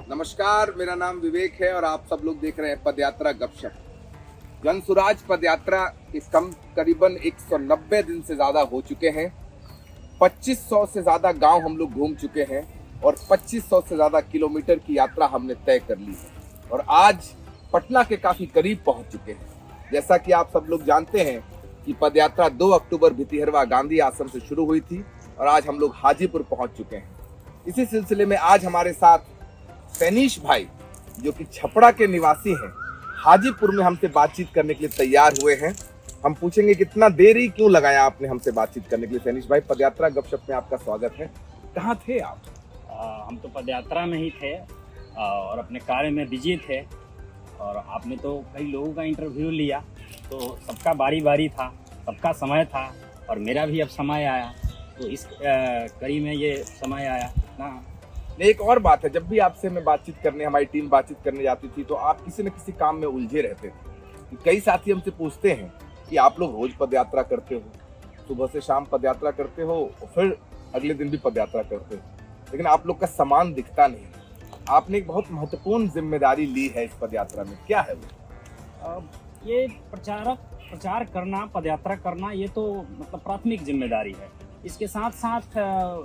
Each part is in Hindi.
नमस्कार, मेरा नाम विवेक है और आप सब लोग देख रहे हैं पदयात्रा गपशप। जन सुराज पदयात्रा के करीबन 190 दिन से ज्यादा हो चुके हैं। 2500 से ज्यादा गांव हम लोग घूम चुके हैं और 2500 से ज्यादा किलोमीटर की यात्रा हमने तय कर ली है और आज पटना के काफी करीब पहुंच चुके हैं। जैसा कि आप सब लोग जानते हैं कि पदयात्रा 2 अक्टूबर भितिहरवा गांधी आश्रम से शुरू हुई थी और आज हम लोग हाजीपुर पहुंच चुके हैं। इसी सिलसिले में आज हमारे साथ सैनीश भाई, जो कि छपरा के निवासी हैं, हाजीपुर में हमसे बातचीत करने के लिए तैयार हुए हैं। हम पूछेंगे कितना देरी क्यों लगाया आपने हमसे बातचीत करने के लिए। सैनीश भाई, पदयात्रा गपशप में आपका स्वागत है। कहाँ थे आप? हम तो पदयात्रा में ही थे और अपने कार्य में बिजी थे और आपने तो कई लोगों का इंटरव्यू लिया, तो सबका बारी बारी था, सबका समय था और मेरा भी अब समय आया, तो इस कड़ी में ये समय आया ना। एक और बात है, जब भी आपसे मैं बातचीत करने, हमारी टीम बातचीत करने जाती थी तो आप किसी न किसी काम में उलझे रहते थे। कई साथी हमसे पूछते हैं कि आप लोग रोज पदयात्रा करते हो, सुबह से शाम पदयात्रा करते हो और फिर अगले दिन भी पदयात्रा करते हो, लेकिन आप लोग का सामान दिखता नहीं। आपने एक बहुत महत्वपूर्ण जिम्मेदारी ली है इस पदयात्रा में, क्या है वो? ये प्रचार करना, पदयात्रा करना, ये तो मतलब प्राथमिक जिम्मेदारी है। इसके साथ साथ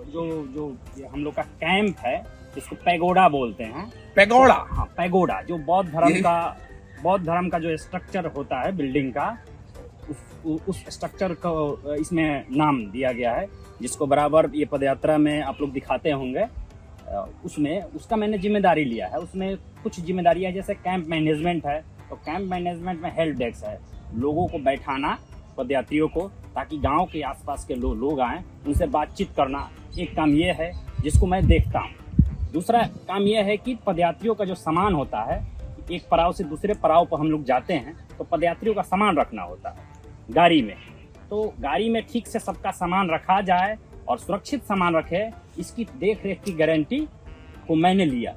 जो हम लोग का कैंप है, जिसको पैगोडा बोलते हैं। पैगोडा? हाँ, पैगोडा, जो बौद्ध धर्म का जो स्ट्रक्चर होता है बिल्डिंग का, उस स्ट्रक्चर को इसमें नाम दिया गया है, जिसको बराबर ये पदयात्रा में आप लोग दिखाते होंगे। उसका मैंने जिम्मेदारी लिया है। उसमें कुछ जिम्मेदारियां जैसे कैंप मैनेजमेंट है, तो कैंप मैनेजमेंट में हेल्प डेस्क है, लोगों को बैठाना, पदयात्रियों को, ताकि गांव के आसपास के लोग आएं, उनसे बातचीत करना। एक काम ये है जिसको मैं देखता हूँ। दूसरा काम ये है कि पदयात्रियों का जो सामान होता है, एक पड़ाव से दूसरे पड़ाव पर हम लोग जाते हैं तो पदयात्रियों का सामान रखना होता है गाड़ी में। तो गाड़ी में ठीक से सबका सामान रखा जाए और सुरक्षित सामान रखे, इसकी देख रेख की गारंटी को मैंने लिया।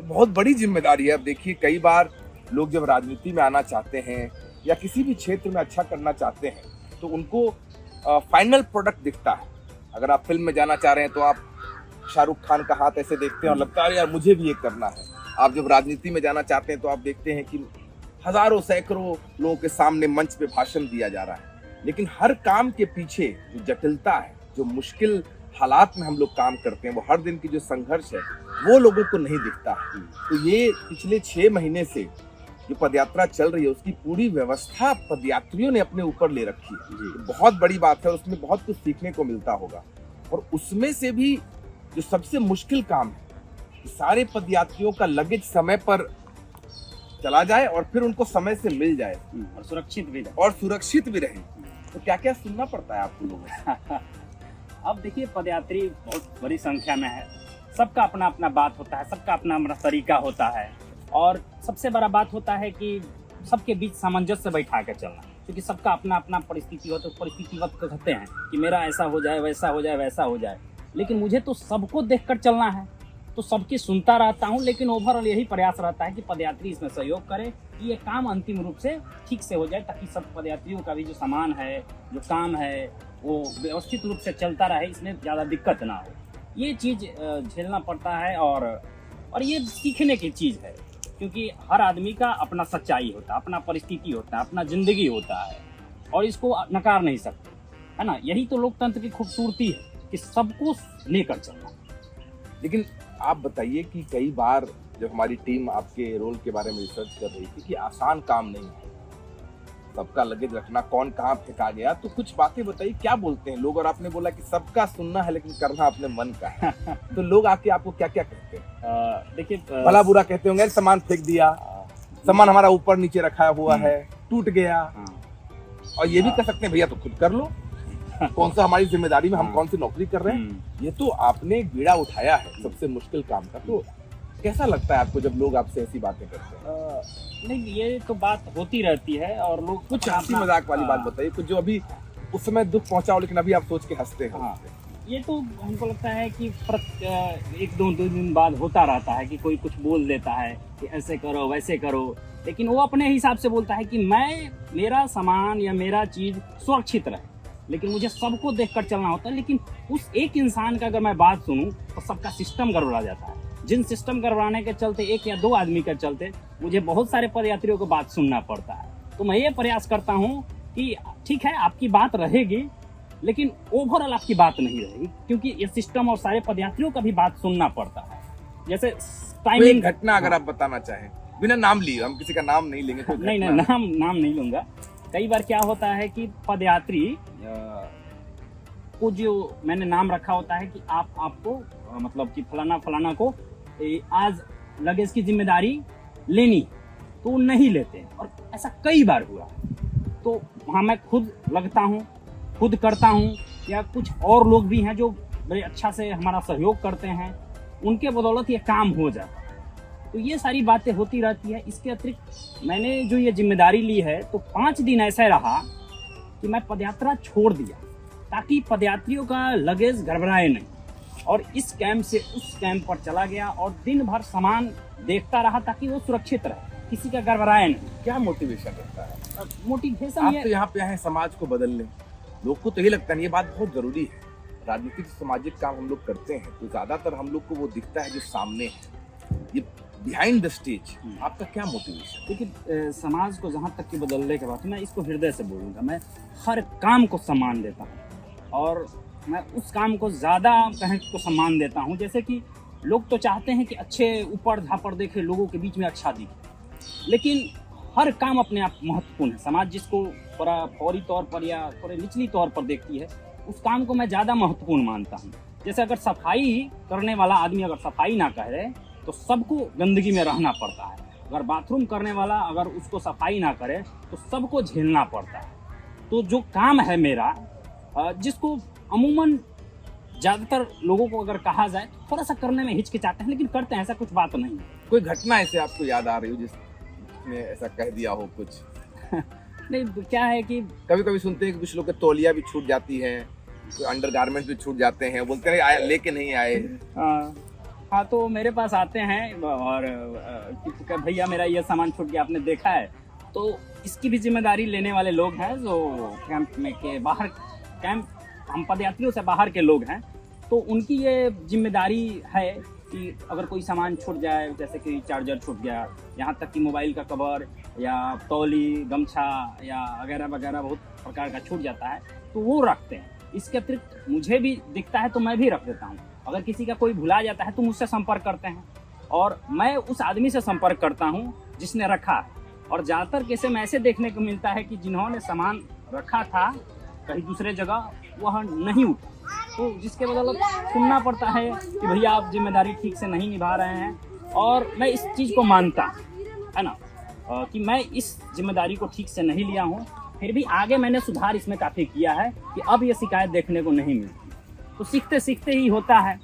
बहुत बड़ी जिम्मेदारी है। अब देखिए, कई बार लोग जब राजनीति में आना चाहते हैं या किसी भी क्षेत्र में अच्छा करना चाहते हैं तो उनको फाइनल प्रोडक्ट दिखता है। अगर आप फिल्म में जाना चाह रहे हैं तो आप शाहरुख खान का हाथ ऐसे देखते हैं और लगता है यार मुझे भी ये करना है। आप जब राजनीति में जाना चाहते हैं तो आप देखते हैं कि हजारों सैकड़ों लोगों के सामने मंच पे भाषण दिया जा रहा है, लेकिन हर काम के पीछे जो जटिलता है, जो मुश्किल हालात में हम लोग काम करते हैं, वो हर दिन की जो संघर्ष है, वो लोगों को नहीं दिखता। तो ये पिछले 6 महीने से जो पदयात्रा चल रही है, उसकी पूरी व्यवस्था पदयात्रियों ने अपने ऊपर ले रखी है। तो बहुत बड़ी बात है, उसमें बहुत कुछ सीखने को मिलता होगा। और उसमें से भी जो सबसे मुश्किल काम है, सारे पदयात्रियों का लगेज समय पर चला जाए और फिर उनको समय से मिल जाए और सुरक्षित भी रहे। तो क्या क्या सुनना पड़ता है आपको लोगों से? अब देखिए, पदयात्री बहुत बड़ी संख्या में है, सबका अपना अपना बात होता है, सबका अपना अपना तरीका होता है और सबसे बड़ा बात होता है कि सबके बीच सामंजस्य बैठा के चलना, क्योंकि सबका अपना अपना परिस्थिति हो, तो परिस्थितिवत कहते हैं कि मेरा ऐसा हो जाए, वैसा हो जाए, वैसा हो जाए। लेकिन मुझे तो सबको देखकर चलना है, तो सबकी सुनता रहता हूँ, लेकिन ओवरऑल यही प्रयास रहता है कि पदयात्री इसमें सहयोग करे कि ये काम अंतिम रूप से ठीक से हो जाए, ताकि सब पदयात्रियों का भी जो सामान है, जो काम है, वो व्यवस्थित रूप से चलता रहे, इसमें ज़्यादा दिक्कत ना हो। ये चीज़ झेलना पड़ता है और ये सीखने की चीज़ है, क्योंकि हर आदमी का अपना सच्चाई होता है, अपना परिस्थिति होता है, अपना जिंदगी होता है और इसको नकार नहीं सकते, है ना। यही तो लोकतंत्र की खूबसूरती है कि सबको लेकर चलना। लेकिन आप बताइए कि कई बार जब हमारी टीम आपके रोल के बारे में रिसर्च कर रही थी कि आसान काम नहीं है सबका लगेज रखना, कौन कहाँ फेंका गया, तो कुछ बातें बताइए, क्या बोलते हैं लोग? और आपने बोला कि सबका सुनना है लेकिन करना अपने मन का है। तो लोग आके आपको क्या क्या कहते हैं? देखिए, भला बुरा कहते होंगे, सामान फेंक दिया, सामान हमारा ऊपर नीचे रखा हुआ है, टूट गया, और ये भी कह सकते हैं भैया तो खुद कर लो, कौन सा हमारी जिम्मेदारी में हम कौन सी नौकरी कर रहे हैं। ये तो आपने बीड़ा उठाया है सबसे मुश्किल काम का। तो कैसा लगता है आपको जब लोग आपसे ऐसी बातें करते हैं? नहीं, ये तो बात होती रहती है और लोग कुछ हंसी मजाक वाली बात बताइए, कुछ जो अभी उस समय दुख पहुंचाओ लेकिन अभी आप सोच के हंसते हैं। ये तो हमको लगता है कि एक दो दिन बाद होता रहता है कि कोई कुछ बोल देता है कि ऐसे करो वैसे करो, लेकिन वो अपने हिसाब से बोलता है कि मेरा सामान या मेरा चीज सुरक्षित रहे, लेकिन मुझे सबको देखकर चलना होता है। लेकिन उस एक इंसान का अगर मैं बात सुनूं तो सबका सिस्टम गड़बड़ा जाता है। जिन सिस्टम गड़बड़ाने के चलते एक या दो आदमी के चलते मुझे बहुत सारे पदयात्रियों को बात सुनना पड़ता है। तो मैं ये प्रयास करता हूँ कि ठीक है आपकी बात रहेगी, लेकिन ओवरऑल आपकी बात नहीं रहेगी, क्योंकि ये सिस्टम और सारे पदयात्रियों का भी बात सुनना पड़ता है। जैसे कोई टाइमिंग घटना अगर आप बताना चाहें, बिना नाम लिए, हम किसी का नाम नहीं लेंगे, कोई नहीं घटना। नाम नहीं लूंगा। कई बार क्या होता है कि पदयात्री को जो मैंने नाम रखा होता है कि आपको मतलब कि फलाना को आज लगेज की जिम्मेदारी लेनी, तो वो नहीं लेते। और ऐसा कई बार हुआ। तो वहाँ मैं खुद लगता हूँ, खुद करता हूँ, या कुछ और लोग भी हैं जो बड़े अच्छा से हमारा सहयोग करते हैं, उनके बदौलत ये काम हो जाता है। तो ये सारी बातें होती रहती है। इसके अतिरिक्त मैंने जो ये जिम्मेदारी ली है, तो 5 दिन ऐसा रहा कि मैं पदयात्रा छोड़ दिया ताकि पदयात्रियों का लगेज गड़बड़ाए नहीं, और इस कैंप से उस कैंप पर चला गया और दिन भर सामान देखता रहा ताकि वो सुरक्षित रहे, किसी का गड़बड़ाए नहीं। क्या मोटिवेशन रहता है? मोटिवेशन आप ये तो यहाँ पे आए हैं समाज को बदलने। लोग को तो ये लगता है, ये बात बहुत जरूरी है, राजनीतिक सामाजिक काम हम लोग करते हैं तो ज्यादातर हम लोग को वो दिखता है जो सामने है, ये बिहाइंड द स्टेज। आपका क्या मोटिवेशन? देखिए समाज को जहाँ तक कि बदलने के बाद, मैं इसको हृदय से बोलूँगा, मैं हर काम को सम्मान देता हूँ, और मैं उस काम को ज़्यादा कहें तो सम्मान देता हूँ। जैसे कि लोग तो चाहते हैं कि अच्छे ऊपर झापड़ देखे, लोगों के बीच में अच्छा दिखे, लेकिन हर काम अपने आप महत्वपूर्ण है। समाज जिसको थोड़ा फौरी तौर पर या थोड़े निचली तौर पर देखती है, उस काम को मैं ज़्यादा महत्वपूर्ण मानता हूँ। जैसे अगर सफाई करने वाला आदमी अगर सफाई ना करे तो सबको गंदगी में रहना पड़ता है। अगर बाथरूम करने वाला अगर उसको सफाई ना करे तो सबको झेलना पड़ता है। तो जो काम है मेरा, जिसको अमूमन ज़्यादातर लोगों को अगर कहा जाए तो थोड़ा सा करने में हिचकिचाते हैं, लेकिन करते हैं, ऐसा कुछ बात नहीं है। कोई घटना ऐसे आपको याद आ रही हो जिसने ऐसा कह दिया हो कुछ? नहीं, तो क्या है कि कभी कभी सुनते हैं कि कुछ लोग के तौलिया भी छूट जाती है, कोई अंडरगारमेंट्स भी छूट जाते हैं, बोलते हैं आए लेके नहीं आए। हाँ, तो मेरे पास आते हैं और कि भैया मेरा ये सामान छूट गया, आपने देखा है। तो इसकी भी जिम्मेदारी लेने वाले लोग हैं जो कैंप में के बाहर, कैंप हम पदयात्रियों से बाहर के लोग हैं, तो उनकी ये जिम्मेदारी है कि अगर कोई सामान छूट जाए, जैसे कि चार्जर छूट गया, यहाँ तक कि मोबाइल का कवर या तौली, गमछा या वगैरह वगैरह बहुत प्रकार का छूट जाता है, तो वो रखते हैं। इसके अतिरिक्त मुझे भी दिखता है तो मैं भी रख देता हूँ। अगर किसी का कोई भुला जाता है तो मुझसे संपर्क करते हैं, और मैं उस आदमी से संपर्क करता हूँ जिसने रखा है। और ज़्यादातर केसे में ऐसे देखने को मिलता है कि जिन्होंने सामान रखा था कहीं दूसरे जगह, वह नहीं उठा, तो जिसके बदौलत सुनना पड़ता है कि भैया आप जिम्मेदारी ठीक से नहीं निभा रहे हैं। और मैं इस चीज़ को मानता है ना, कि मैं इस जिम्मेदारी को ठीक से नहीं लिया हूँ। फिर भी आगे मैंने सुधार इसमें काफ़ी किया है कि अब ये शिकायत देखने को नहीं मिलती। तो सीखते सीखते ही होता है।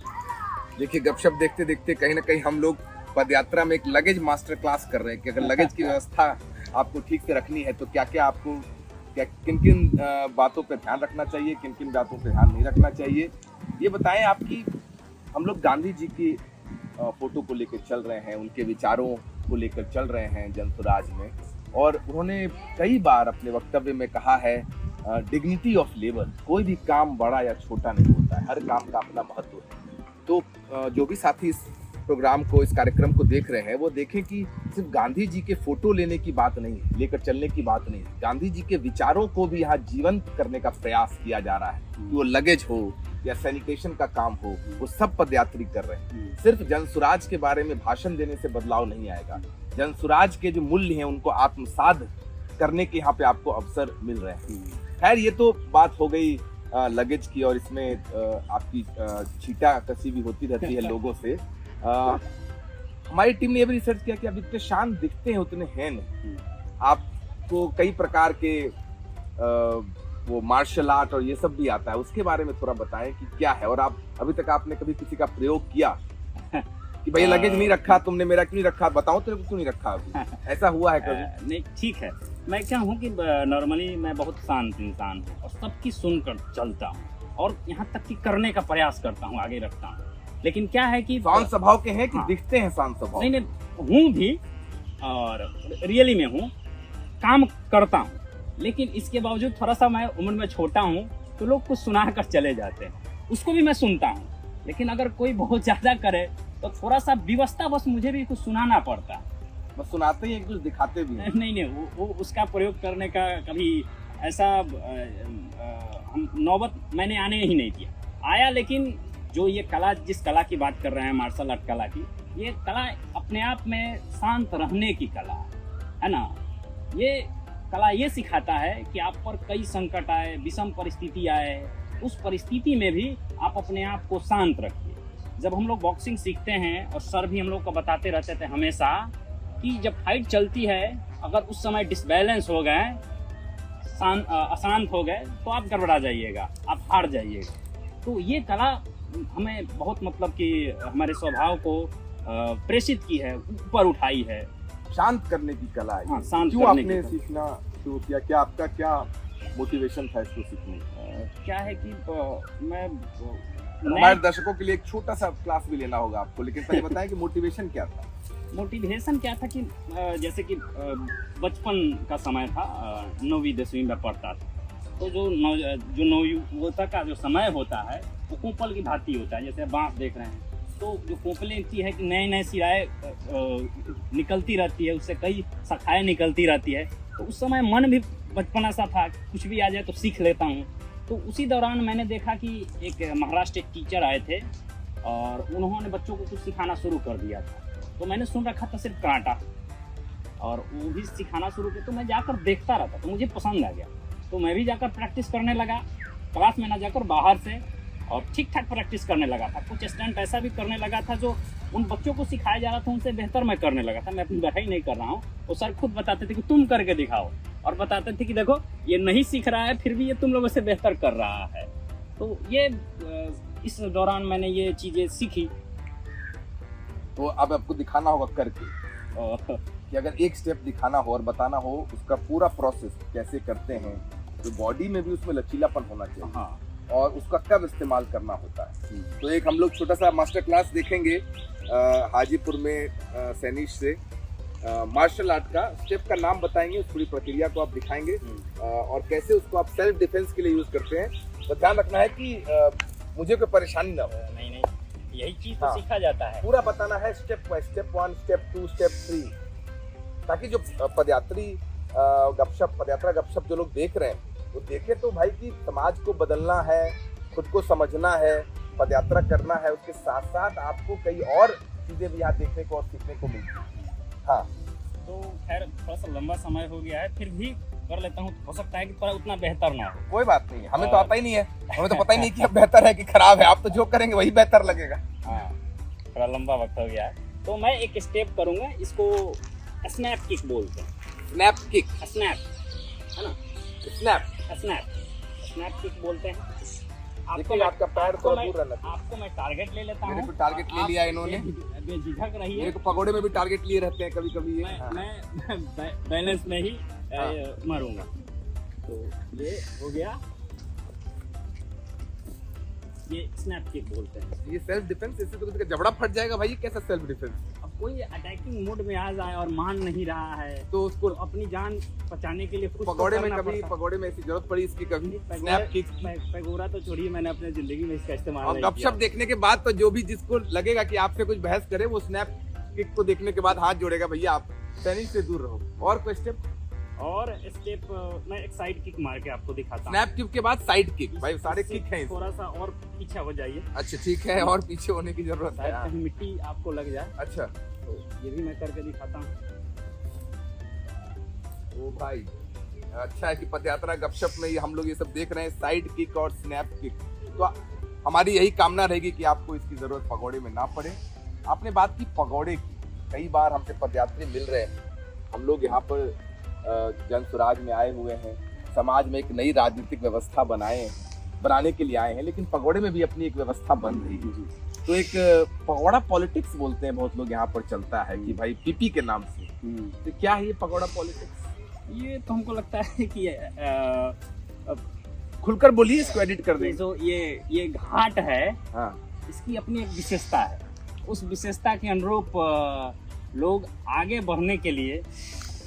देखिए, गपशप देखते देखते कहीं ना कहीं हम लोग पदयात्रा में एक लगेज मास्टर क्लास कर रहे हैं कि अगर लगेज की व्यवस्था आपको ठीक से रखनी है तो क्या क्या आपको किन किन बातों पे ध्यान रखना चाहिए, किन किन बातों पे ध्यान नहीं रखना चाहिए, ये बताएं। आपकी हम लोग गांधी जी की फोटो को लेकर चल रहे हैं, उनके विचारों को लेकर चल रहे हैं जनसुराज में, और उन्होंने कई बार अपने वक्तव्य में कहा है डिग्निटी ऑफ लेबर। कोई भी काम बड़ा या छोटा नहीं होता है, हर काम का अपना महत्व है। तो जो भी साथी इस प्रोग्राम को, इस कार्यक्रम को देख रहे हैं, वो देखें कि सिर्फ गांधी जी के फोटो लेने की बात नहीं है, लेकर चलने की बात नहीं है, गांधी जी के विचारों को भी यहाँ जीवंत करने का प्रयास किया जा रहा है। कि वो लगेज हो या सैनिटेशन का काम हो, वो सब पदयात्री कर रहे हैं। सिर्फ जनसुराज के बारे में भाषण देने से बदलाव नहीं आएगा। जनसुराज के जो मूल्य हैं उनको आत्मसात करने के यहाँ पे आपको अवसर मिल रहे हैं। खैर, ये तो बात हो गई लगेज की, और इसमें आपकी छीटा कसी भी होती रहती है लोगों से। हमारी टीम ने ये भी रिसर्च किया कि आप जितने शांत दिखते हैं उतने हैं नहीं। आपको कई प्रकार के वो मार्शल आर्ट और ये सब भी आता है, उसके बारे में थोड़ा बताएं कि क्या है। और आप अभी तक आपने कभी किसी का प्रयोग किया कि भाई लगेज नहीं रखा तुमने, मेरा क्यों नहीं रखा, बताओ तेरे को क्यों नहीं रखा अभी? ऐसा हुआ है कभी? नहीं, ठीक है। मैं क्या हूँ कि नॉर्मली मैं बहुत शांत इंसान हूँ और सबकी सुनकर चलता हूँ, और यहाँ तक कि करने का प्रयास करता हूँ, आगे रखता हूँ। लेकिन क्या है कि शांत स्वभाव के हैं कि हाँ, दिखते हैं शांत स्वभाव? नहीं, हूँ भी, और रियली में हूँ, काम करता हूँ, लेकिन इसके बावजूद थोड़ा सा मैं उम्र में छोटा हूँ, तो लोग कुछ सुना कर चले जाते हैं, उसको भी मैं सुनता हूँ। लेकिन अगर कोई बहुत ज्यादा करे तो थोड़ा सा व्यवस्था बस मुझे भी कुछ सुनाना पड़ता है। बस सुनाते ही, एक कुछ दिखाते भी हैं। नहीं, वो उसका प्रयोग करने का कभी ऐसा हम नौबत मैंने आने ही नहीं दिया। आया, लेकिन जो ये कला, जिस कला की बात कर रहे हैं, मार्शल आर्ट कला की, ये कला अपने आप में शांत रहने की कला है ना। ये कला ये सिखाता है कि आप पर कई संकट आए, विषम परिस्थिति आए, उस परिस्थिति में भी आप अपने आप को शांत रखिए। जब हम लोग बॉक्सिंग सीखते हैं, और सर भी हम लोग को बताते रहते थे हमेशा कि जब फाइट चलती है, अगर उस समय डिसबैलेंस हो गए, अशांत हो गए, तो आप गड़बड़ा जाइएगा, आप हार जाइएगा। तो ये कला हमें बहुत मतलब कि हमारे स्वभाव को प्रेषित की है, ऊपर उठाई है। शांत करने की कला है। हाँ, शांत क्यों करने आपने की सीखना शुरू किया? क्या आपका क्या मोटिवेशन था इसको सीखने का? क्या है कि मैं हमारे दर्शकों के लिए एक छोटा सा क्लास भी लेना होगा आपको, लेकिन पहले बताएं कि मोटिवेशन क्या था? मोटिवेशन क्या था कि जैसे कि बचपन का समय था, 9वीं 10वीं में पढ़ता था, तो जो नवयुवता का जो समय होता है वो कोपल की भांति होता है। जैसे बांस देख रहे हैं, तो जो कोपलें होती है कि नए नए सिराएं निकलती रहती है, उससे कई शाखाएं निकलती रहती है। तो उस समय मन भी बचपना सा था, कुछ भी आ जाए तो सीख लेता हूँ। तो उसी दौरान मैंने देखा कि एक महाराष्ट्र एक टीचर आए थे और उन्होंने बच्चों को कुछ सिखाना शुरू कर दिया था। तो मैंने सुन रखा था सिर्फ कराटा, और वो भी सिखाना शुरू किया। तो मैं जाकर देखता रहता, तो मुझे पसंद आ गया। तो मैं भी जाकर प्रैक्टिस करने लगा, क्लास में ना जाकर बाहर से, और ठीक ठाक प्रैक्टिस करने लगा था। कुछ स्टंट ऐसा भी करने लगा था जो उन बच्चों को सिखाया जा रहा था उनसे बेहतर मैं करने लगा था। मैं अपनी बढ़ाई नहीं कर रहा हूँ, वो सर खुद बताते थे कि तुम करके दिखाओ, और बताते थे कि देखो ये नहीं सीख रहा है, फिर भी ये तुम लोगों से बेहतर कर रहा है। तो ये इस दौरान मैंने ये चीज़ें सीखी। तो अब आपको दिखाना होगा करके, और कि अगर एक स्टेप दिखाना हो और बताना हो उसका पूरा प्रोसेस कैसे करते हैं, तो बॉडी में भी उसमें लचीलापन होना चाहिए। हाँ, और उसका कब इस्तेमाल करना होता है। तो एक हम लोग छोटा सा मास्टर क्लास देखेंगे हाजीपुर में सैनिश से, मार्शल आर्ट का। स्टेप का नाम बताएंगे, उस पूरी प्रक्रिया को आप दिखाएंगे और कैसे उसको आप सेल्फ डिफेंस के लिए यूज करते हैं। तो ध्यान रखना है कि मुझे कोई परेशानी ना हो। नहीं, यही चीज़ तो हाँ, सीखा जाता है। पूरा बताना है step by step, 1 step 2 step 3, ताकि जो पदयात्रा गपशप जो लोग देख रहे हैं वो देखे तो भाई कि समाज को बदलना है, खुद को समझना है, पदयात्रा करना है, उसके साथ साथ आपको कई और चीजें भी यहाँ देखने को और सीखने को मिलती हैं। हाँ, तो खैर थोड़ा सा लंबा समय हो गया है, फिर भी कर लेता हूँ। हो सकता है कि पर उतना बेहतर ना हो। कोई बात नहीं है, हमें तो आता ही नहीं है, हमें तो पता ही नहीं कि अब बेहतर है कि खराब है। आप तो जो करेंगे वही बेहतर लगेगा। हाँ, थोड़ा लंबा वक्त हो गया है। तो मैं एक स्टेप करूँगा, इसको स्नैप किक बोलते हैं। स्नैप किक, स्नैप है ना, स्नैप किक बोलते हैं। देखिए आपका पैर थोड़ा दूर रहना चाहिए। आपको मैं टारगेट ले लेता हूँ। मेरे को टारगेट ले लिया इन्होंने। बेझिझक रहिए। मेरे को पगोड़े में भी टारगेट लिए रहते हैं कभी कभी। मैं बैलेंस में ही मारूंगा। तो ये हो गया, ये स्नैप किक बोलते हैं। ये सेल्फ डिफेंस, इससे तो किसी का जबड़ा फट जाएगा भाई। ये कैसा सेल्फ डिफेंस? अब कोई अटैकिंग मोड में आ जाए और मान नहीं रहा है, तो उसको तो अपनी जान बचाने के लिए कुछ पगोड़े तो में करना कभी पड़ता है। पगोड़े में ऐसी जरूरत पड़ी इसकी कभी? स्नैप किक पैगोरा तो छोड़िए, मैंने अपने जिंदगी में इसका इस्तेमाल और नहीं गपशप किया। देखने के बाद तो जो भी जिसको लगेगा कि आपसे कुछ बहस करे, वो स्नैप किक को देखने के बाद हाथ जोड़ेगा, भैया आप सैनिक से दूर रहो। और कोई स्टेप? और स्टेप मैं एक साइड किक मार के आपको दिखाता हूँ। स्नैप किक के बाद साइड किक। भाई सारे किक हैं इसमें। थोड़ा सा और पीछे हो जाइए। अच्छा ठीक है, और पीछे होने की जरूरत है। शायद कहीं मिट्टी आपको लग जाए। अच्छा, तो ये भी मैं करके दिखाता हूँ। ओ भाई अच्छा है कि पदयात्रा गपशप में ये हम लोग ये सब देख रहे हैं, साइड किक और स्नैप किक। तो हमारी यही कामना रहेगी कि आपको इसकी जरूरत पगोड़े में ना पड़े। आपने बात की पगोड़े की, कई बार हमसे पदयात्री मिल रहे हैं, हम लोग यहाँ पर जन स्वराज में आए हुए हैं, समाज में एक नई राजनीतिक व्यवस्था बनाने के लिए आए हैं, लेकिन पगोड़े में भी अपनी एक व्यवस्था बन रही है। तो एक पगोड़ा पॉलिटिक्स बोलते हैं बहुत लोग यहाँ पर चलता है कि भाई पीपी के नाम से। तो क्या है ये पगोड़ा पॉलिटिक्स? ये तो हमको लगता है कि खुलकर बोलिए, इसको एडिट कर ये दें। जो ये घाट है, हाँ, इसकी अपनी एक विशेषता है। उस विशेषता के अनुरूप लोग आगे बढ़ने के लिए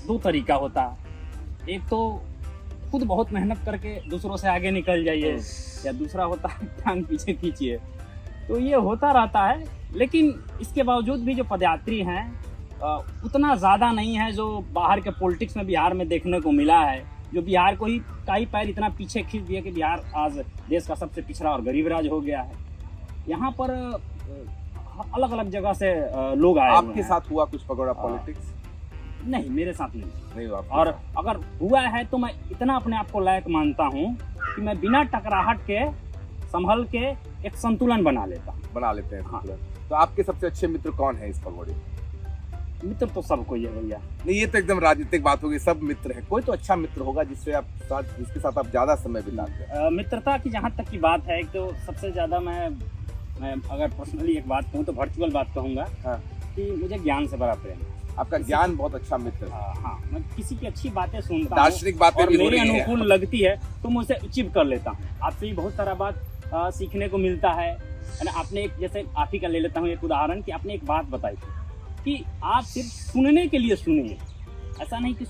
दो तरीका होता है। एक तो खुद बहुत मेहनत करके दूसरों से आगे निकल जाइए, या दूसरा होता है टांग पीछे खींचिए, तो ये होता रहता है। लेकिन इसके बावजूद भी जो पदयात्री हैं उतना ज़्यादा नहीं है जो बाहर के पॉलिटिक्स में बिहार में देखने को मिला है, जो बिहार को ही कई पैर इतना पीछे खींच दिया कि बिहार आज देश का सबसे पिछड़ा और गरीब राज्य हो गया है। यहाँ पर अलग अलग जगह से लोग आए हुए आपके हैं। साथ हुआ कुछ पगोड़ा पॉलिटिक्स? नहीं, मेरे साथ नहीं नहीं हुआ। और अगर हुआ है तो मैं इतना अपने आप को लायक मानता हूँ कि मैं बिना टकराहट के संभल के एक संतुलन बना लेता हूँ। बना लेते हैं हाँ। तो आपके सबसे अच्छे मित्र कौन है इस पगोड़े? मित्र तो सबको ही है भैया। नहीं, ये तो एकदम राजनीतिक बात होगी, सब मित्र हैं, कोई तो अच्छा मित्र होगा जिससे आप साथ, जिसके साथ आप ज्यादा समय बिताते हैं। मित्रता की जहाँ तक की बात है, एक तो सबसे ज्यादा मैं अगर पर्सनली एक बात कहूँ तो वर्चुअल बात कहूँगा हाँ। कि मुझे ज्ञान से बड़ा प्रेम है। आपका ज्ञान बहुत अच्छा मित्र है। हाँ, मैं किसी की अच्छी बातें सुनता हूँ दार्शनिक बातें और भी हो मेरे रही हैं। अनुकूल लगती है तो मैं उसे अचीव कर लेता हूँ। आपसे भी बहुत सारा बात सीखने को मिलता है ना। आपने एक, जैसे आप ही का ले लेता हूँ एक उदाहरण, कि आपने एक बात बताई थी कि आप सिर्फ सुनने के लिए सुनिए, ऐसा नहीं कि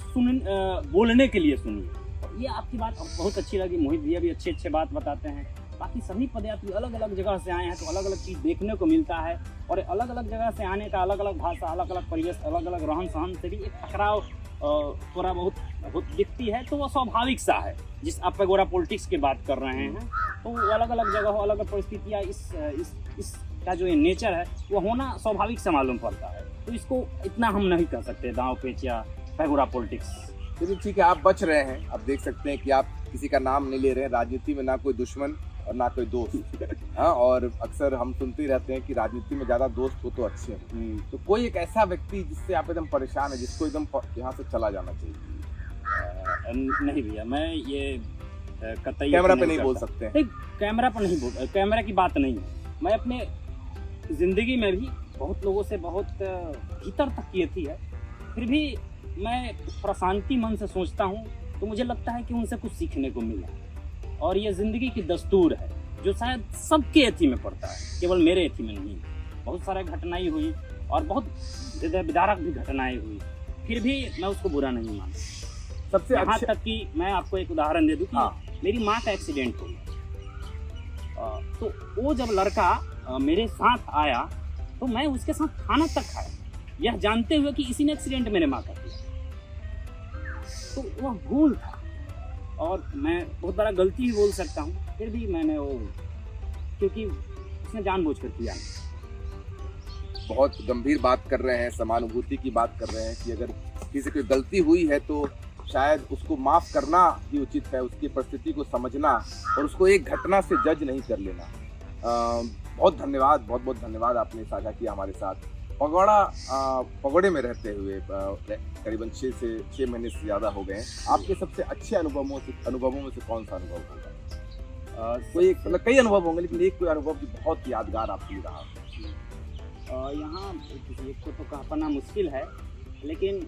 बोलने के लिए सुनिए। ये आपकी बात बहुत अच्छी लगी। मोहित भैया भी अच्छे अच्छे बात बताते हैं। बाकी सभी पदयात्री अलग अलग जगह से आए हैं तो अलग अलग चीज़ देखने को मिलता है, और अलग अलग जगह से आने का अलग अलग भाषा, अलग अलग परिवेश, अलग अलग रहन सहन से भी एक टकराव थोड़ा बहुत दिखती है। तो वो स्वाभाविक सा है। जिस आप पगोड़ा पॉलिटिक्स की बात कर रहे हैं तो वो अलग अलग जगह अलग अलग परिस्थितियाँ, इस का जो ये नेचर है वो होना स्वाभाविक से मालूम पड़ता है। तो इसको इतना हम नहीं कर सकते दांव पेच या पगोड़ा पॉलिटिक्स। चलिए ठीक है, आप बच रहे हैं। आप देख सकते हैं कि आप किसी का नाम नहीं ले रहे हैं। राजनीति में ना कोई दुश्मन और ना कोई दोस्त। हाँ, और अक्सर हम सुनते ही रहते हैं कि राजनीति में ज्यादा दोस्त हो तो अच्छे हैं। तो कोई एक ऐसा व्यक्ति जिससे आप एकदम परेशान है, जिसको एकदम यहाँ से चला जाना चाहिए? नहीं भैया, मैं ये कतई कैमरा पे नहीं बोल सकते हैं। नहीं, कैमरा पर नहीं बोल, कैमरा की बात नहीं है। मैं अपने जिंदगी में भी बहुत लोगों से बहुत भीतर तक की थी है, फिर भी मैं प्रशांति मन से सोचता हूँ तो मुझे लगता है कि उनसे कुछ सीखने को मिला। और ये जिंदगी की दस्तूर है जो शायद सबके एथी में पड़ता है, केवल मेरे एथी में नहीं। बहुत सारे घटनाएं हुई और बहुत विदारक भी घटनाएं हुई, फिर भी मैं उसको बुरा नहीं मानता। सबसे यहाँ तक कि मैं आपको एक उदाहरण दे दूं कि मेरी माँ का एक्सीडेंट हो गया, तो वो जब लड़का मेरे साथ आया तो मैं उसके साथ खाना तक खाया, यह जानते हुए कि इसी ने एक्सीडेंट मेरे माँ का किया। तो वह भूल था और मैं बहुत बड़ा गलती ही बोल सकता हूँ, फिर भी मैंने वो, क्योंकि उसने जानबूझकर किया। बहुत गंभीर बात कर रहे हैं, समानुभूति की बात कर रहे हैं कि अगर किसी की गलती हुई है तो शायद उसको माफ करना ही उचित है, उसकी परिस्थिति को समझना और उसको एक घटना से जज नहीं कर लेना। बहुत धन्यवाद, बहुत बहुत धन्यवाद आपने साझा किया हमारे साथ। पगोड़े में रहते हुए करीबन 6 महीने से ज़्यादा हो गए। आपके सबसे अच्छे अनुभवों में से कौन सा अनुभव होगा? कोई मतलब कई अनुभव होंगे, लेकिन एक कोई अनुभव जो बहुत यादगार आपके लिए रहा? यहाँ एक तो कह पाना मुश्किल है, लेकिन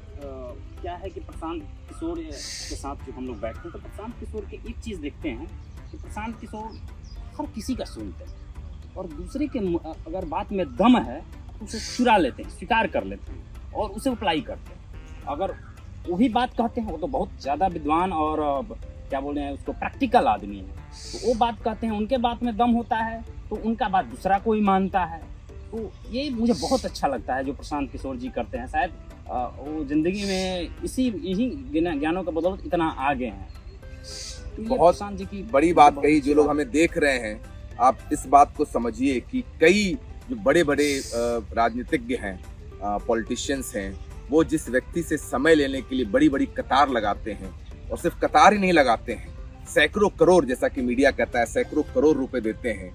क्या है कि प्रशांत किशोर के साथ जो हम लोग बैठते हैं तो प्रशांत किशोर के एक चीज़ देखते हैं कि प्रशांत किशोर हर किसी का सुनते हैं और दूसरे के अगर बात में दम है तो उसे चुरा लेते हैं, स्वीकार कर लेते हैं और उसे अप्लाई करते हैं। अगर वही बात कहते हैं, वो तो बहुत ज़्यादा विद्वान और क्या बोल रहे हैं उसको, प्रैक्टिकल आदमी है, तो वो बात कहते हैं, उनके बात में दम होता है तो उनका बात दूसरा कोई मानता है। तो ये मुझे बहुत अच्छा लगता है जो प्रशांत किशोर जी करते हैं। शायद वो जिंदगी में यही ज्ञानों का बदौलत इतना आगे हैं। तो बहुत प्रशांत जी की बड़ी बात कही। जो लोग हमें देख रहे हैं, आप इस बात को समझिए कि कई जो बड़े बड़े राजनीतिज्ञ हैं, पॉलिटिशियंस हैं, वो जिस व्यक्ति से समय लेने के लिए बड़ी बड़ी कतार लगाते हैं, और सिर्फ कतार ही नहीं लगाते हैं, सैकड़ों करोड़, जैसा कि मीडिया कहता है, सैकड़ों करोड़ रुपए देते हैं,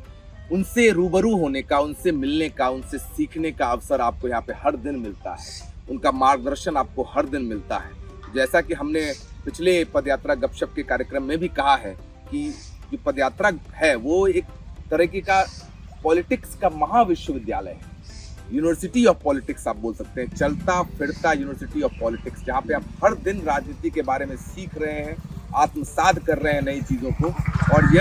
उनसे रूबरू होने का, उनसे मिलने का, उनसे सीखने का अवसर आपको यहाँ पे हर दिन मिलता है। उनका मार्गदर्शन आपको हर दिन मिलता है। जैसा कि हमने पिछले पदयात्रा गपशप के कार्यक्रम में भी कहा है कि जो पदयात्रा है वो एक तरह का पॉलिटिक्स का महाविश्वविद्यालय है, यूनिवर्सिटी ऑफ पॉलिटिक्स आप बोल सकते हैं, चलता फिरता यूनिवर्सिटी ऑफ पॉलिटिक्स, जहाँ पे आप हर दिन राजनीति के बारे में सीख रहे हैं, आत्मसात कर रहे हैं नई चीज़ों को। और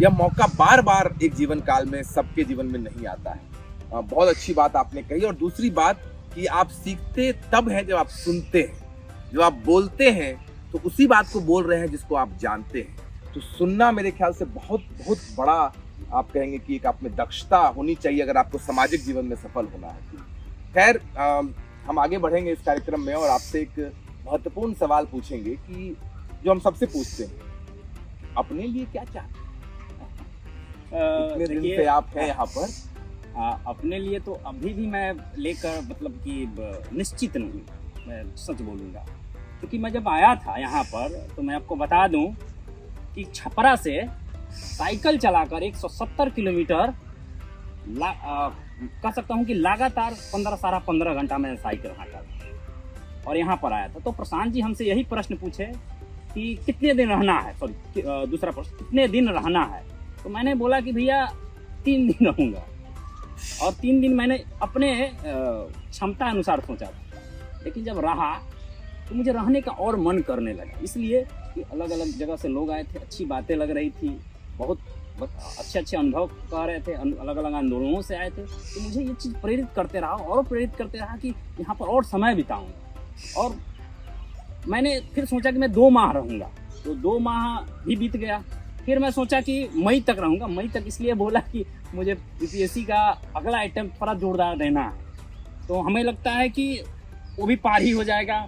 यह मौका बार बार एक जीवन काल में सबके जीवन में नहीं आता है। बहुत अच्छी बात आपने कही। और दूसरी बात कि आप सीखते तब हैं जब आप सुनते हैं, जब आप बोलते हैं तो उसी बात को बोल रहे हैं जिसको आप जानते हैं। तो सुनना मेरे ख्याल से बहुत बहुत बड़ा, आप कहेंगे कि एक आप में दक्षता होनी चाहिए अगर आपको सामाजिक जीवन में सफल होना है। खैर, हम आगे बढ़ेंगे इस कार्यक्रम में और आपसे एक महत्वपूर्ण सवाल पूछेंगे कि जो हम सबसे पूछते हैं, अपने लिए क्या चाहते हैं? इतने दिन से आप हैं यहाँ पर। अपने लिए तो अभी भी मैं लेकर मतलब कि निश्चित नहीं, मैं सच बोलूँगा, क्योंकि मैं जब आया था यहाँ पर तो मैं आपको बता दूं कि छपरा से साइकिल चलाकर 170 किलोमीटर कह सकता हूँ कि लगातार 15 घंटा में साइकिल हाँका और यहाँ पर आया था। तो प्रशांत जी हमसे यही प्रश्न पूछे कि कितने दिन रहना है, सॉरी दूसरा प्रश्न, कितने दिन रहना है। तो मैंने बोला कि भैया 3 दिन रहूँगा, और 3 दिन मैंने अपने क्षमता अनुसार सोचा था, लेकिन जब रहा तो मुझे रहने का और मन करने लगा, इसलिए कि अलग अलग जगह से लोग आए थे, अच्छी बातें लग रही थी, बहुत अच्छे अनुभव कर रहे थे, अलग अलग आंदोलनों से आए थे। तो मुझे ये चीज़ प्रेरित करते रहा कि यहाँ पर और समय बिताऊंगा। और मैंने फिर सोचा कि मैं 2 माह रहूँगा, तो 2 माह भी बीत गया। फिर मैं सोचा कि मई तक रहूँगा। मई तक इसलिए बोला कि मुझे यूपीएससी का अगला अटेम्प्ट थोड़ा जोरदार देना है, तो हमें लगता है कि वो भी पार ही हो जाएगा।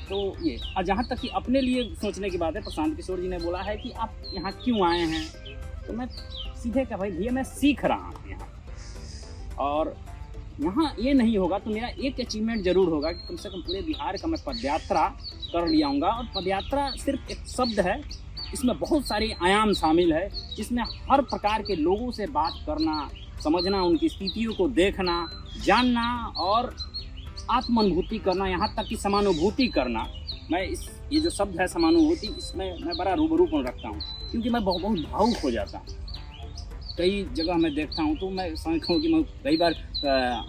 तो ये, और जहाँ तक कि अपने लिए सोचने की बात है, प्रशांत किशोर जी ने बोला है कि आप यहाँ क्यों आए हैं, तो मैं सीधे कहा भाई भैया मैं सीख रहा हूँ यहाँ, और यहाँ ये नहीं होगा तो मेरा एक अचीवमेंट जरूर होगा कि कम से कम पूरे बिहार का मैं पदयात्रा कर लिया आऊँगा। और पदयात्रा सिर्फ एक शब्द है, इसमें बहुत सारे आयाम शामिल है, जिसमें हर प्रकार के लोगों से बात करना, समझना, उनकी स्थितियों को देखना, जानना और आत्मानुभूति करना, यहाँ तक कि समानुभूति करना। मैं ये जो शब्द है समानुभूति, इसमें मैं बड़ा रूबरूपन रखता हूँ, क्योंकि मैं बहुत भावुक हो जाता हूँ। कई जगह मैं देखता हूँ तो मैं समझता हूँ कि मैं कई बार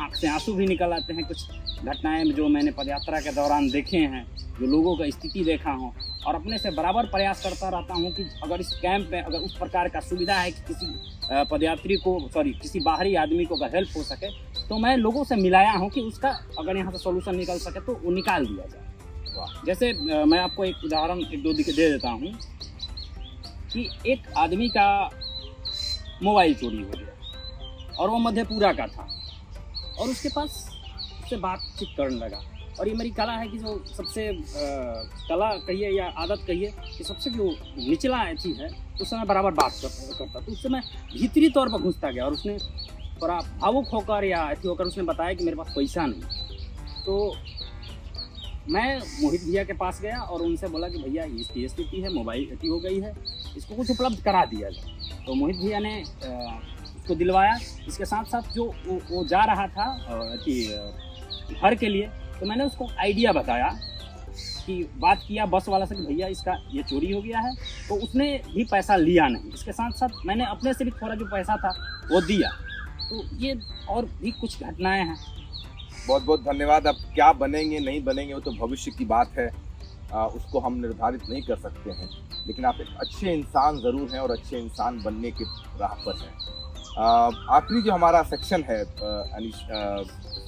आँख से आंसू भी निकल आते हैं। कुछ घटनाएं जो मैंने पदयात्रा के दौरान देखे हैं, जो लोगों का स्थिति देखा हूँ, और अपने से बराबर प्रयास करता रहता हूँ कि अगर इस कैंप में अगर उस प्रकार का सुविधा है कि किसी पदयात्री को, किसी बाहरी आदमी को अगर हेल्प हो सके, तो मैं लोगों से मिलाया हूँ कि उसका अगर यहाँ से सोल्यूशन निकल सके तो वो निकाल दिया जाए। जैसे मैं आपको एक उदाहरण 1-2 दे देता हूँ कि एक आदमी का मोबाइल चोरी हो गया और वो मधेपुरा का था, और उसके पास उससे बातचीत करने लगा। और ये मेरी कला है कि जो सबसे कला कहिए या आदत कहिए कि सबसे जो निचला चीज़ है उससे मैं बराबर बात करता, तो उससे मैं भीतरी तौर पर घुसता गया, और उसने बड़ा भावुक होकर या ऐसी होकर उसने बताया कि मेरे पास पैसा नहीं। तो मैं मोहित भैया के पास गया और उनसे बोला कि भैया इसकी स्थिति है, मोबाइल अति हो गई है, इसको कुछ उपलब्ध करा दिया जाए। तो मोहित भैया ने उसको दिलवाया। इसके साथ साथ जो वो जा रहा था घर के लिए, तो मैंने उसको आइडिया बताया कि बात किया बस वाला से कि भैया इसका ये चोरी हो गया है, तो उसने भी पैसा लिया नहीं। इसके साथ साथ मैंने अपने से भी थोड़ा जो पैसा था वो दिया। तो ये और भी कुछ घटनाएं हैं। बहुत बहुत धन्यवाद। अब क्या बनेंगे नहीं बनेंगे वो तो भविष्य की बात है, उसको हम निर्धारित नहीं कर सकते हैं, लेकिन आप एक अच्छे इंसान ज़रूर हैं और अच्छे इंसान बनने की राह पर हैं। आखिरी जो हमारा सेक्शन है,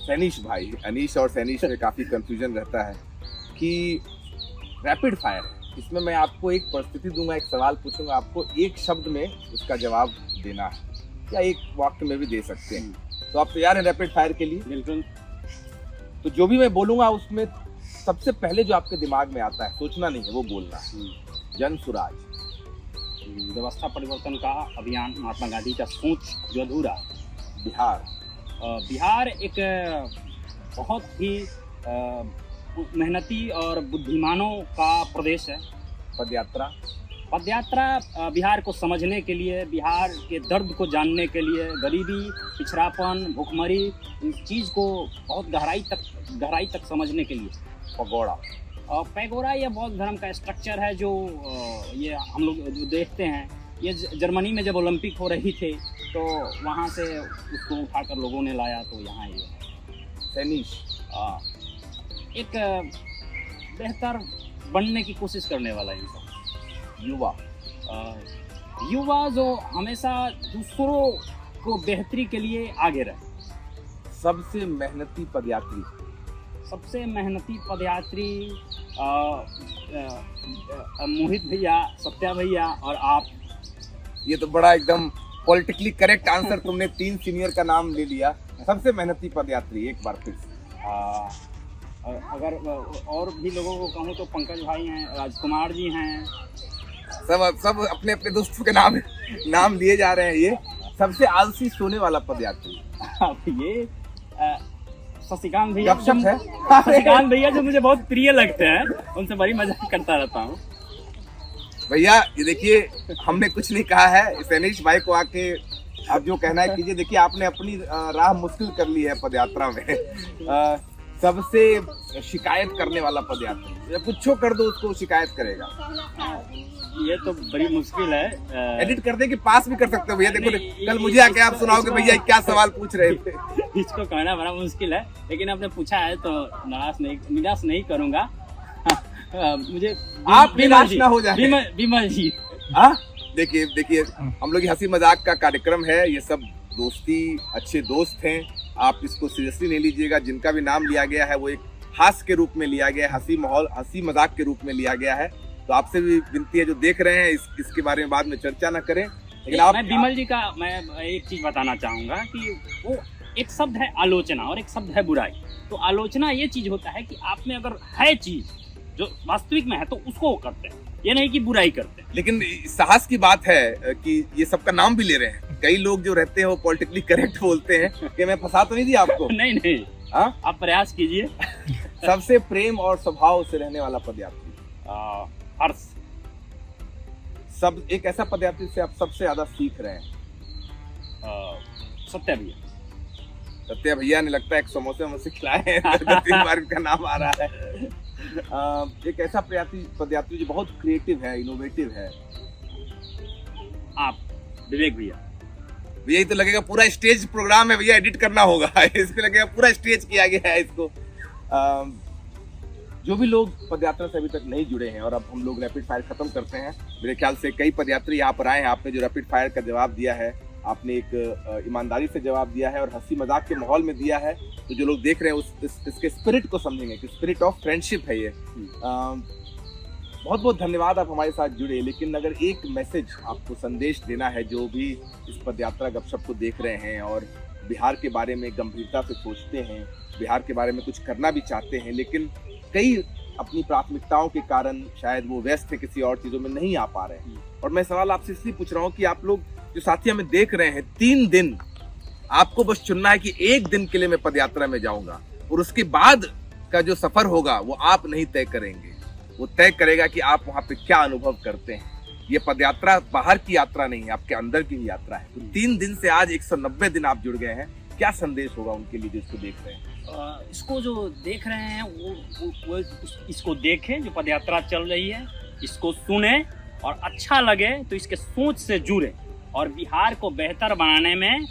सैनिश भाई, अनीश और सैनिश में काफ़ी कंफ्यूजन रहता है कि रैपिड फायर है। इसमें मैं आपको एक परिस्थिति दूंगा, एक सवाल पूछूंगा, आपको एक शब्द में उसका जवाब देना है या एक वाक्य में भी दे सकते हैं। तो आप तैयार हैं रैपिड फायर के लिए? बिल्कुल। तो जो भी मैं बोलूँगा उसमें सबसे पहले जो आपके दिमाग में आता है, सोचना नहीं है, वो बोलना है। जन सुराज, व्यवस्था परिवर्तन का अभियान, महात्मा गांधी का सोच जो अधूरा, बिहार। बिहार एक बहुत ही मेहनती और बुद्धिमानों का प्रदेश है। पदयात्रा बिहार को समझने के लिए, बिहार के दर्द को जानने के लिए, गरीबी, पिछड़ापन, भूखमरी, इस चीज़ को बहुत गहराई तक समझने के लिए। पैगोडा ये बौद्ध धर्म का स्ट्रक्चर है जो ये हम लोग जो देखते हैं, ये जर्मनी में जब ओलंपिक हो रही थे तो वहाँ से उसको उठाकर लोगों ने लाया, तो यहाँ ये सैनिश एक बेहतर बनने की कोशिश करने वाला इंसान। युवा जो हमेशा दूसरों को बेहतरी के लिए आगे रहे। सबसे मेहनती पदयात्री। सबसे मेहनती पदयात्री मोहित भैया, सत्या भैया और आप। ये तो बड़ा एकदम पॉलिटिकली करेक्ट आंसर, तुमने 3 सीनियर का नाम ले लिया। सबसे मेहनती पदयात्री एक बार फिर से। अगर और भी लोगों को कहूँ तो पंकज भाई हैं, राजकुमार जी हैं। सब अपने अपने दोस्तों के नाम लिए जा रहे हैं। ये सबसे आलसी सोने वाला पदयात्री अब ये शशिकांत भैया, गपशप है। शशिकांत भैया जो मुझे बहुत प्रिय लगते हैं, उनसे बड़ी मजाक करता रहता हूँ। भैया ये देखिए, हमने कुछ नहीं कहा है, सैनिश भाई को आके आप जो कहना है कीजिए। देखिए आपने अपनी राह मुश्किल कर ली है पदयात्रा में। सबसे शिकायत करने वाला पदयात्री, या कुछ कर दो उसको शिकायत करेगा। ये तो बड़ी मुश्किल है। एडिट कर दे कि पास भी कर सकते हो भैया। देखो कल मुझे आके आप सुनाओगे भैया क्या सवाल पूछ रहे थे। इसको कहना बड़ा मुश्किल है, लेकिन आपने पूछा है तो निराश नहीं करूंगा। मुझे आप निराश ना हो जाए। विमल जी, देखिए हम लोग हंसी मजाक का कार्यक्रम है, ये सब दोस्ती, अच्छे दोस्त हैं। आप इसको सीरियसली नहीं लीजिएगा। जिनका भी नाम लिया गया है वो एक हास्य के रूप में लिया गया है, हंसी मजाक के रूप में लिया गया है। तो आपसे भी विनती है, जो देख रहे हैं इसके बारे में बाद में चर्चा ना करें। लेकिन मैं विमल जी का मैं एक चीज बताना चाहूंगा कि वो एक शब्द है आलोचना और एक शब्द है बुराई। तो आलोचना ये चीज होता है कि आप में अगर है चीज जो वास्तविक में है तो उसको करते हैं, ये नहीं कि बुराई करते हैं। लेकिन साहस की बात है कि ये सबका नाम भी ले रहे हैं। कई लोग जो रहते हैं वो पॉलिटिकली करेक्ट बोलते हैं कि मैं फंसा तो नहीं दिया आपको। नहीं आप प्रयास कीजिए। सबसे प्रेम और स्वभाव से रहने वाला पदयात्री, हर्ष। सब एक ऐसा पदयात्री से आप सबसे ज्यादा सीख रहे हैं। सत्या भैया। सत्या भैया ने लगता है एक समोसे मुझसे खिलाए हैं। 3 बार इनका नाम आ रहा है। एक ऐसा पदयात्री जो बहुत क्रिएटिव है, इनोवेटिव है। आप विवेक भैया। यही तो लगेगा पूरा स्टेज प्रोग्राम है भैया, एडिट करना होगा। इसमें लगेगा पूरा स्टेज किया गया है इसको। जो भी लोग पदयात्रा से अभी तक नहीं जुड़े हैं, और अब हम लोग रैपिड फायर खत्म करते हैं। मेरे ख्याल से कई पदयात्री यहाँ पर आए हैं। आपने जो रैपिड फायर का जवाब दिया है, आपने एक ईमानदारी से जवाब दिया है और हंसी मजाक के माहौल में दिया है। तो जो लोग देख रहे हैं इसके स्पिरिट को समझेंगे कि स्पिरिट ऑफ फ्रेंडशिप है ये। बहुत बहुत धन्यवाद, आप हमारे साथ जुड़े। लेकिन अगर एक मैसेज आपको संदेश देना है, जो भी इस पदयात्रा गपशप को देख रहे हैं और बिहार के बारे में गंभीरता से सोचते हैं, बिहार के बारे में कुछ करना भी चाहते हैं, लेकिन कई अपनी प्राथमिकताओं के कारण शायद वो व्यस्त है, किसी और चीजों में नहीं आ पा रहे हैं। और मैं सवाल आपसे इसलिए पूछ रहा हूँ कि आप लोग जो साथी हमें देख रहे हैं, 3 दिन आपको बस चुनना है कि 1 दिन के लिए मैं पदयात्रा में जाऊंगा, और उसके बाद का जो सफर होगा वो आप नहीं तय करेंगे, वो तय करेगा कि आप वहां पे क्या अनुभव करते हैं। ये पदयात्रा बाहर की यात्रा नहीं है, आपके अंदर की ही यात्रा है। तो 3 दिन से आज 190 दिन आप जुड़ गए हैं, क्या संदेश होगा उनके लिए जो इसको देख रहे हैं? इसको जो देख रहे हैं वो इसको देखें, जो पदयात्रा चल रही है, इसको सुने और अच्छा लगे तो इसके सोच से जुड़े और बिहार को बेहतर बनाने में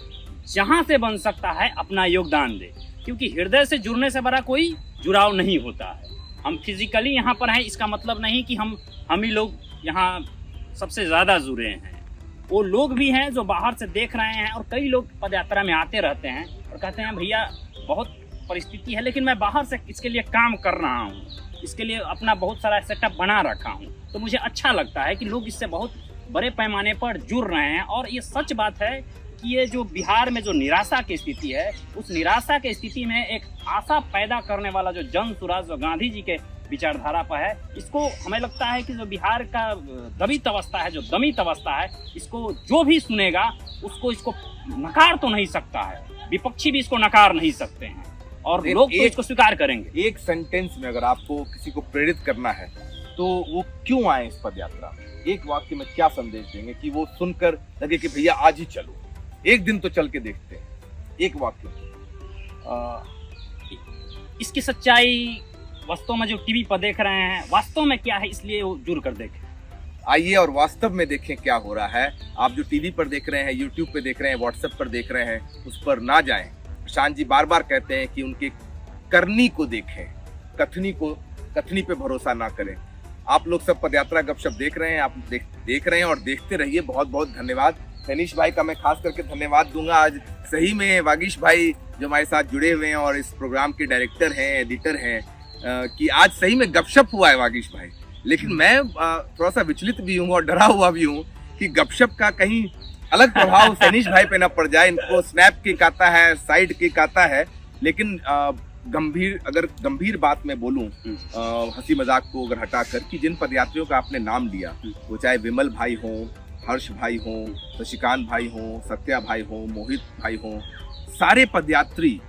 जहां से बन सकता है अपना योगदान दे। क्योंकि हृदय से जुड़ने से बड़ा कोई जुड़ाव नहीं होता है। हम फिजिकली यहाँ पर हैं, इसका मतलब नहीं कि हम ही लोग यहाँ सबसे ज़्यादा जुड़े हैं। वो लोग भी हैं जो बाहर से देख रहे हैं, और कई लोग पदयात्रा में आते रहते हैं और कहते हैं भैया बहुत परिस्थिति है, लेकिन मैं बाहर से इसके लिए काम कर रहा हूँ, इसके लिए अपना बहुत सारा सेटअप बना रखा हूँ। तो मुझे अच्छा लगता है कि लोग इससे बहुत बड़े पैमाने पर जुड़ रहे हैं। और ये सच बात है कि ये जो बिहार में जो निराशा की स्थिति है, उस निराशा की स्थिति में एक आशा पैदा करने वाला जो जन सुराज जो गांधी जी के विचारधारा पर है, इसको हमें लगता है कि जो बिहार का दबित अवस्था है, जो दमित अवस्था है, इसको जो भी सुनेगा इसको नकार तो नहीं सकता है, विपक्षी भी इसको नकार नहीं सकते हैं, और लोग तो इसको स्वीकार करेंगे। एक सेंटेंस में अगर आपको किसी को प्रेरित करना है तो वो क्यों आए इस पदयात्रा, एक वाक्य में क्या संदेश देंगे कि वो सुनकर लगे कि भैया आज ही चलो, 1 दिन तो चल के देखते हैं, एक वाक्य? इसकी सच्चाई वास्तव में जो टीवी पर देख रहे हैं वास्तव में क्या है, इसलिए वो जुड़ कर देखें। आइए और वास्तव में देखें क्या हो रहा है। आप जो टीवी पर देख रहे हैं, यूट्यूब पे देख रहे हैं, व्हाट्सएप पर देख रहे हैं, उस पर ना जाएं। प्रशांत जी बार बार कहते हैं कि उनके करनी को देखें, कथनी पे भरोसा ना करें। आप लोग सब पदयात्रा गपशप देख रहे हैं, आप देख रहे हैं और देखते रहिए। बहुत बहुत धन्यवाद। सैनिश भाई का मैं खास करके धन्यवाद दूंगा। आज सही में वागीश भाई जो हमारे साथ जुड़े हुए हैं और इस प्रोग्राम के डायरेक्टर हैं, एडिटर हैं, कि आज सही में गपशप हुआ है वागीश भाई। लेकिन मैं थोड़ा सा विचलित भी हूँ और डरा हुआ भी हूँ कि गपशप का कहीं अलग प्रभाव सैनिश भाई पे न पड़ जाए। इनको स्नैप किक आता है, साइड किक आता है, लेकिन गंभीर बात मैं बोलूं, हंसी मजाक को अगर हटाकर, कि जिन पदयात्रियों का आपने नाम लिया, वो चाहे विमल भाई हों, हर्ष भाई हों, शशिकांत भाई हों, सत्या भाई हों, मोहित भाई हों, सारे पदयात्री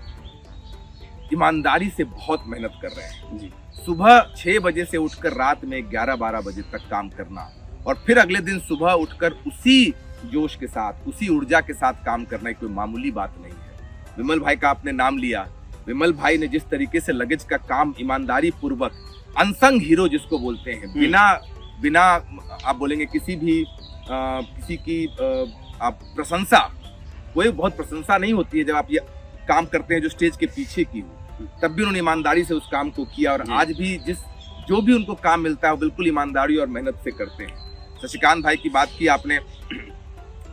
ईमानदारी से बहुत मेहनत कर रहे हैं जी। सुबह 6 बजे से उठकर रात में 11-12 बजे तक काम करना और फिर अगले दिन सुबह उठकर उसी जोश के साथ, उसी ऊर्जा के साथ काम करना कोई मामूली बात नहीं है। विमल भाई का आपने नाम लिया, विमल भाई ने जिस तरीके से लगेज का काम ईमानदारी पूर्वक, अनसंग हीरो जिसको बोलते हैं, बिना आप बोलेंगे किसी की आप प्रशंसा, कोई बहुत प्रशंसा नहीं होती है जब आप ये काम करते हैं जो स्टेज के पीछे की हो, तब भी उन्होंने ईमानदारी से उस काम को किया और आज भी जो भी उनको काम मिलता है वो बिल्कुल ईमानदारी और मेहनत से करते हैं। शशिकांत भाई की बात की आपने,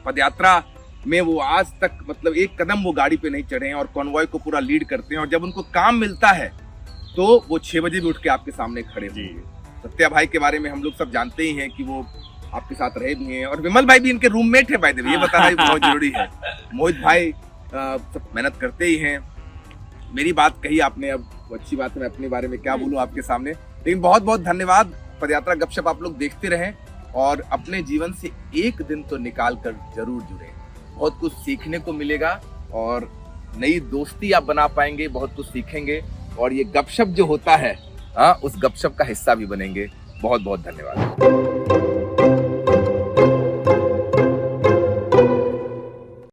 पदयात्रा में वो आज तक मतलब एक कदम वो गाड़ी पे नहीं चढ़े हैं और कॉन्वॉय को पूरा लीड करते हैं, और जब उनको काम मिलता है तो वो 6 बजे भी उठ के आपके सामने खड़े होंगे। सत्या भाई के बारे में हम लोग सब जानते ही हैं कि वो आपके साथ रहे भी हैं, और विमल भाई भी इनके रूममेट है, बाय द वे, ये बताना भी बहुत जरूरी है। मोहित भाई सब मेहनत करते ही हैं। मेरी बात कही आपने, अब अच्छी बात है, मैं अपने बारे में क्या बोलूं आपके सामने, लेकिन बहुत बहुत धन्यवाद। पदयात्रा गपशप आप लोग देखते रहें और अपने जीवन से एक दिन तो निकाल कर जरूर जुड़े, बहुत कुछ सीखने को मिलेगा और नई दोस्ती आप बना पाएंगे, बहुत कुछ सीखेंगे और ये गपशप जो होता है, उस गपशप का हिस्सा भी बनेंगे। बहुत बहुत धन्यवाद।